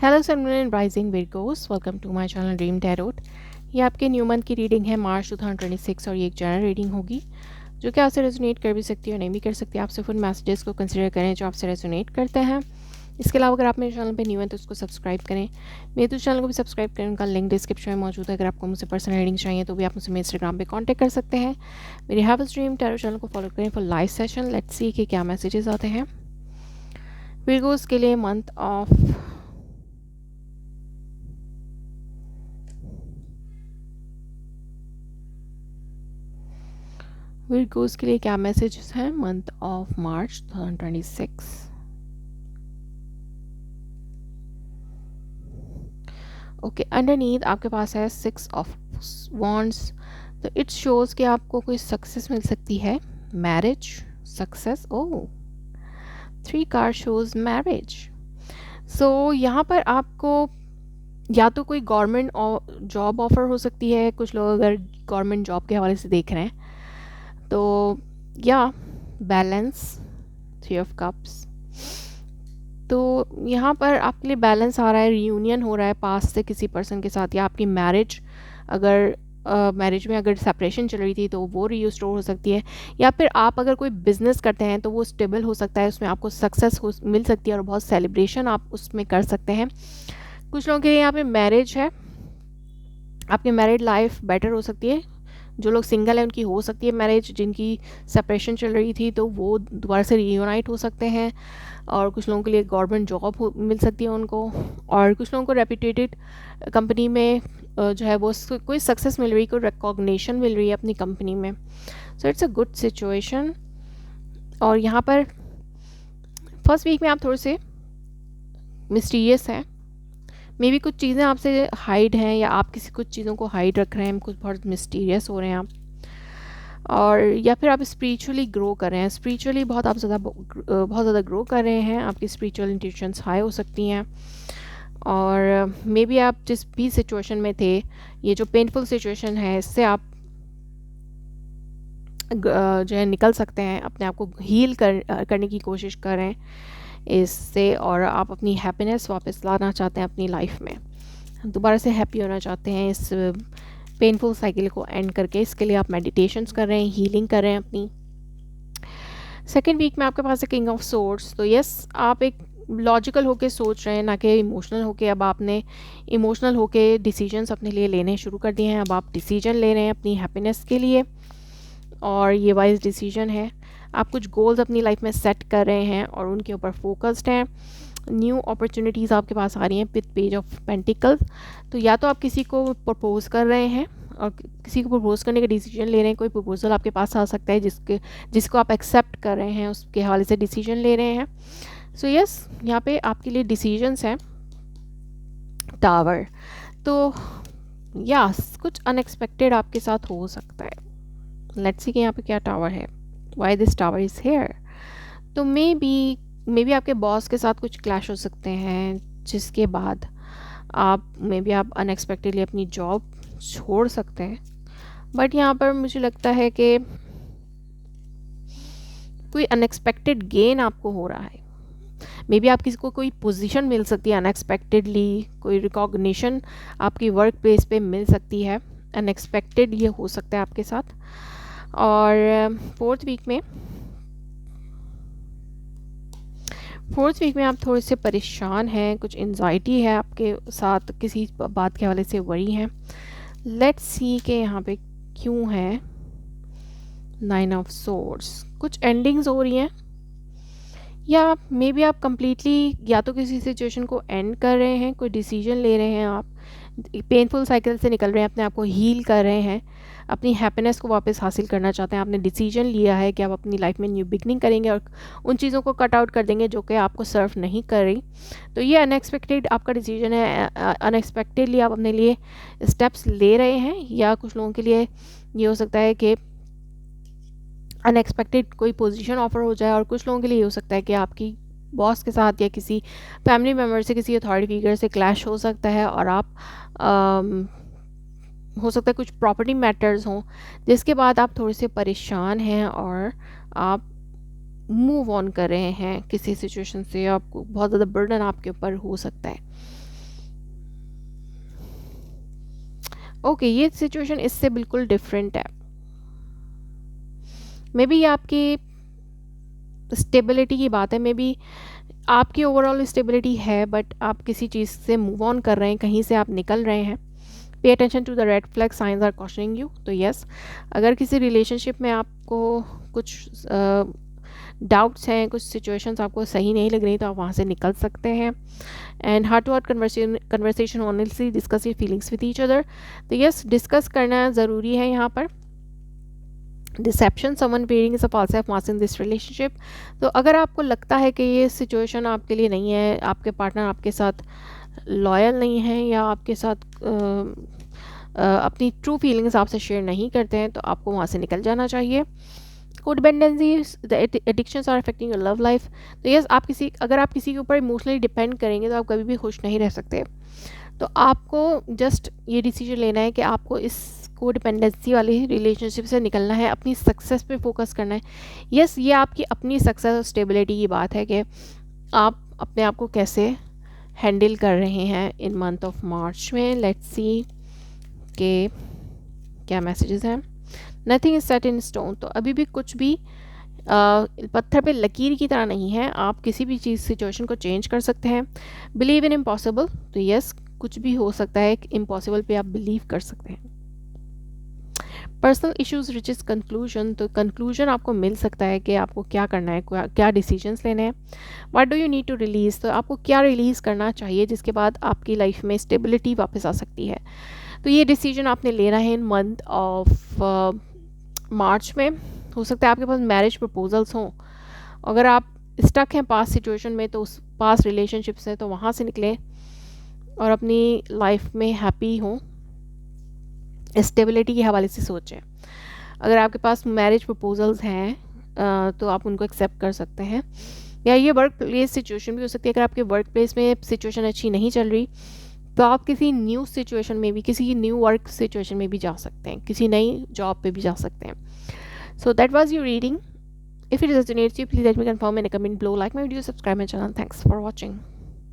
Hello sun moon and rising virgos, welcome to my channel dream tarot. ये आपके new month की reading है मार्च 2026 और ये एक जनरल रीडिंग होगी जो कि आपसे रेजोनेट कर भी सकती है और नहीं भी कर सकती। आप सिर्फ उन मैसेजेस को कंसिडर करें जो आपसे रेजोनेट करते हैं। इसके अलावा अगर आप मेरे चैनल पे न्यू हैं तो उसको सब्सक्राइब करें, मेरे तो चैनल को भी सब्सक्राइब करें। उनका लिंक डिस्क्रिप्शन में मौजूद है। अगर आपको मुझसे पर्सनल रीडिंग चाहिए तो भी आप मुझसे मेरे इंस्टाग्राम पे कांटेक्ट कर सकते हैं। मेरे हैवल्स ड्रीम टैरो चैनल को फॉलो करें for live session. Let's see कि क्या मैसेजेस आते हैं विर्गोस के लिए मंथ ऑफ विर्गोस के लिए क्या मैसेजेस हैं month of March 2026। Okay, underneath आपके पास है 6 ऑफ वॉन्ड्स। तो इट शोज कि आपको कोई सक्सेस मिल सकती है, मैरिज सक्सेस। ओह, 3 कार्ड शोज मैरिज। सो यहाँ पर आपको या तो कोई गवर्नमेंट जॉब ऑफर हो सकती है। कुछ लोग अगर गवर्नमेंट जॉब के हवाले से देख रहे हैं तो या बैलेंस, 3 ऑफ कप्स। तो यहाँ पर आपके लिए बैलेंस आ रहा है, रियूनियन हो रहा है पास्ट से किसी पर्सन के साथ, या आपकी मैरिज अगर मैरिज में अगर सेपरेशन चल रही थी तो वो रीस्टोर हो सकती है, या फिर आप अगर कोई बिजनेस करते हैं तो वो स्टेबल हो सकता है, उसमें आपको सक्सेस मिल सकती है और बहुत सेलिब्रेशन आप उसमें कर सकते हैं। कुछ लोगों के लिए यहाँ पे मैरिज है, आपकी मैरिड लाइफ बेटर हो सकती है। जो लोग सिंगल हैं उनकी हो सकती है मैरिज, जिनकी सेपरेशन चल रही थी तो वो दोबारा से रीयूनाइट हो सकते हैं। और कुछ लोगों के लिए गवर्नमेंट जॉब मिल सकती है उनको, और कुछ लोगों को रेप्यूटेटेड कंपनी में जो है वो कोई सक्सेस मिल रही, कोई रिकॉग्निशन मिल रही है अपनी कंपनी में। So it's a good situation. और यहाँ पर फर्स्ट वीक में आप थोड़े से मिस्टीरियस हैं, मे बी कुछ चीज़ें आपसे हाइड हैं या आप किसी कुछ चीज़ों को हाइड रख रहे हैं, कुछ बहुत मिस्टीरियस हो रहे हैं आप। और या फिर आप स्पिरिचुअली ग्रो कर रहे हैं, स्पिरिचुअली बहुत ज़्यादा ग्रो कर रहे हैं, आपकी स्पिरिचुअल इंट्यूशंस हाई हो सकती हैं। और मे बी आप जिस भी सिचुएशन में थे, ये जो पेनफुल सिचुएशन है इससे आप जो है निकल सकते हैं, अपने आप को हील करने की कोशिश करें इससे, और आप अपनी हैप्पीनेस वापस लाना चाहते हैं अपनी लाइफ में, दोबारा से हैप्पी होना चाहते हैं इस पेनफुल साइकिल को एंड करके। इसके लिए आप मेडिटेशंस कर रहे हैं, हीलिंग कर रहे हैं अपनी। सेकेंड वीक में आपके पास है किंग ऑफ सोर्ड्स। तो यस, आप एक लॉजिकल होके सोच रहे हैं, ना कि इमोशनल होके। अब आपने इमोशनल होके डिसीजंस अपने लिए लेने शुरू कर दिए हैं। अब आप डिसीजन ले रहे हैं अपनी हैप्पीनेस के लिए, और ये वाइज डिसीजन है। आप कुछ गोल्स अपनी लाइफ में सेट कर रहे हैं और उनके ऊपर फोकस्ड हैं। न्यू अपॉर्चुनिटीज़ आपके पास आ रही हैं विद पेज ऑफ पेंटिकल्स। तो या तो आप किसी को प्रपोज कर रहे हैं और किसी को प्रपोज करने का डिसीजन ले रहे हैं, कोई प्रपोजल आपके पास आ सकता है जिसको आप एक्सेप्ट कर रहे हैं, उसके हवाले से डिसीजन ले रहे हैं। सो यस, यहाँ पे आपके लिए डिसीजंस हैं। टावर, तो या कुछ अनएक्सपेक्टेड आपके साथ हो सकता है। लेट्स सी कि यहाँ पे क्या टावर है, why this tower is here. तो मे बी आपके बॉस के साथ कुछ क्लैश हो सकते हैं, जिसके बाद आप अनएक्सपेक्टेडली अपनी जॉब छोड़ सकते हैं। बट यहाँ पर मुझे लगता है कि कोई अनएक्सपेक्टेड गेन आपको हो रहा है। मे बी आप किसी को कोई पोजीशन मिल सकती है अनएक्सपेक्टेडली, कोई रिकॉग्निशन आपकी वर्क प्लेस पे मिल सकती है अनएक्सपेक्टेड, ये हो सकता है आपके साथ। और फोर्थ वीक में आप थोड़े से परेशान हैं, कुछ एंजाइटी है आपके साथ, किसी बात के हवाले से वरी हैं। लेट्स सी कि यहाँ पे क्यों है 9 ऑफ सोर्ड्स। कुछ एंडिंग्स हो रही हैं, या मे बी आप कंप्लीटली या तो किसी सिचुएशन को एंड कर रहे हैं, कोई डिसीजन ले रहे हैं, आप पेनफुल साइकिल से निकल रहे हैं, अपने आप को हील कर रहे हैं, अपनी हैप्पीनेस को वापस हासिल करना चाहते हैं। आपने डिसीजन लिया है कि आप अपनी लाइफ में न्यू बिगनिंग करेंगे और उन चीज़ों को कट आउट कर देंगे जो कि आपको सर्व नहीं कर रही। तो ये अनएक्सपेक्टेड आपका डिसीजन है, अनएक्सपेक्टेडली आप अपने लिए स्टेप्स ले रहे हैं। या कुछ लोगों के लिए ये हो सकता है कि अनएक्सपेक्टेड कोई पोजीशन ऑफर हो जाए, और कुछ लोगों के लिए ये हो सकता है कि आपकी बॉस के साथ या किसी फैमिली मेम्बर से, किसी अथॉरिटी फिगर से क्लैश हो सकता है, और आप हो सकता है कुछ प्रॉपर्टी मैटर्स हों, जिसके बाद आप थोड़े से परेशान हैं और आप मूव ऑन कर रहे हैं किसी सिचुएशन से। आपको बहुत ज़्यादा बर्डन आपके ऊपर हो सकता है। ओके, ये सिचुएशन इससे बिल्कुल डिफरेंट है। मे बी ये आपकी स्टेबिलिटी की बात है, मे बी आपकी ओवरऑल स्टेबिलिटी है, बट आप किसी चीज़ से मूव ऑन कर रहे हैं, कहीं से आप निकल रहे हैं। Pay attention to the red flag signs are cautioning you. तो यस, अगर किसी रिलेशनशिप में आपको कुछ डाउट्स हैं, कुछ सिचुएशंस आपको सही नहीं लग रही, तो आप वहाँ से निकल सकते हैं। And heart to heart conversation honestly discuss your feelings with each other. तो यस, डिस्कस करना ज़रूरी है यहाँ पर। Deception, someone pairing is a false of mask in this relationship. तो अगर आपको लगता है कि ये सिचुएशन आपके लिए नहीं है, आपके पार्टनर आपके साथ लॉयल नहीं है, या आपके साथ अपनी ट्रू फीलिंग्स आपसे शेयर नहीं करते हैं, तो आपको वहाँ से निकल जाना चाहिए। Codependency, the addictions are affecting your love life. तो यस, अगर आप किसी के ऊपर इमोशनली डिपेंड करेंगे तो आप कभी भी खुश नहीं रह सकते। तो आपको जस्ट ये डिसीजन लेना है कि आपको इस कोडिपेंडेंसी वाली रिलेशनशिप से निकलना है, अपनी सक्सेस पे फोकस करना है। यस, ये आपकी अपनी सक्सेस और स्टेबिलिटी की बात है कि आप अपने आप को कैसे हैंडल कर रहे हैं इन मंथ ऑफ मार्च में। लेट्स सी के क्या मैसेजेस हैं। Nothing is set in stone. तो अभी भी कुछ भी पत्थर पे लकीर की तरह नहीं है, आप किसी भी चीज़ सिचुएशन को चेंज कर सकते हैं। Believe in impossible. तो यस, कुछ भी हो सकता है, इम्पॉसिबल पे आप बिलीव कर सकते हैं। Personal issues reaches conclusion. तो कंक्लूजन आपको मिल सकता है कि आपको क्या करना है, क्या डिसीजंस लेने हैं। What do you need to release. तो आपको क्या रिलीज़ करना चाहिए जिसके बाद आपकी लाइफ में स्टेबिलिटी वापस आ सकती है। तो ये डिसीजन आपने लेना है इन मंथ ऑफ मार्च में। हो सकता है आपके पास मैरिज प्रपोजल्स हों। अगर आप स्टक हैं पास्ट सिचुएशन में, तो उस पास्ट रिलेशनशिप से तो वहाँ से निकलें और अपनी लाइफ में हैप्पी हों, स्टेबिलिटी के हवाले से सोचें। अगर आपके पास मैरिज प्रपोजल्स हैं तो आप उनको एक्सेप्ट कर सकते हैं। या ये वर्क प्लेस सिचुएशन भी हो सकती है। अगर आपके वर्क प्लेस में सिचुएशन अच्छी नहीं चल रही, तो आप किसी न्यू सिचुएशन में भी, किसी न्यू वर्क सिचुएशन में भी जा सकते हैं, किसी नई जॉब पे भी जा सकते हैं। So that was your reading. If it resonates you, please let me confirm in a comment below. Like my video, subscribe my channel. Thanks for watching.